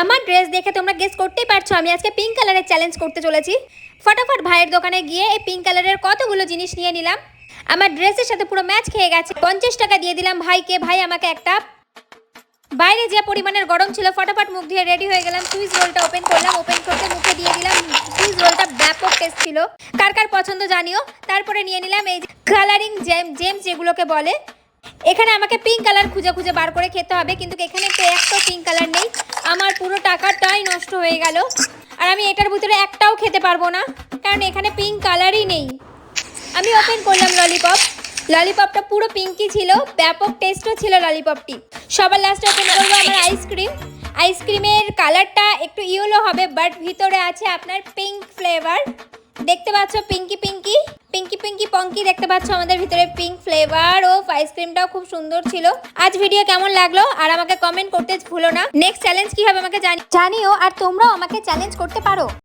আমার ড্রেস দেখে তোমরা গেস করতেই পারছো আমি আজকে পিঙ্ক কালারের চ্যালেঞ্জ করতে চলেছি। ফটাফট ভাইয়ের দোকানে গিয়ে এই পিঙ্ক কালারের কতগুলো জিনিস নিয়ে নিলাম। আমার ড্রেসের সাথে পুরো ম্যাচ খেয়ে গেছে। 50 টাকা দিয়ে দিলাম ভাইকে, ভাই আমাকে একটা। বাইরে যে পরিমাণের গরম ছিল, ফটাফট মুখ ধুয়ে রেডি হয়ে গেলাম। সুইচ রোলটা ওপেন করলাম, ওপেন করতে মুখে দিয়ে দিলাম। সুইচ রোলটা ব্যাপক টেস্ট ছিল, কার কার পছন্দ জানিও। তারপরে নিয়ে নিলাম এই কালারিং জেমস যেগুলোকে বলে। এখানে আমাকে পিঙ্ক কালার খুঁজে খুঁজে বার করে খেতে হবে, কিন্তু এখানে একটা পিঙ্ক কালার নেই। আমার পুরো টাকাটাই নষ্ট হয়ে গেল, আর আমি এটার ভিতরে একটাও খেতে পারবো না, কারণ এখানে পিঙ্ক কালারই নেই। আমি ওপেন করলাম ললিপপ। ললিপপটা পুরো পিঙ্কই ছিল, ব্যাপক টেস্টও ছিল ললিপপটি। সবার লাস্টে ওপেন করবো আমার আইসক্রিম। আইসক্রিমের কালারটা একটু ইয়েলো হবে, বাট ভিতরে আছে আপনার পিঙ্ক ফ্লেভার। দেখতে পাচ্ছ পিঙ্কি পিঙ্কি পিঙ্কি পিঙ্কি পঙ্কি, দেখতে পাচ্ছ আমাদের ভিতরে পিঙ্ক ফ্লেভার। ও আইসক্রিমটাও খুব সুন্দর ছিল। আজ ভিডিও কেমন লাগলো আর আমাকে কমেন্ট করতে ভুলো না। নেক্সট চ্যালেঞ্জ কি হবে আমাকে জানিও, আর তোমরাও আমাকে চ্যালেঞ্জ করতে পারো।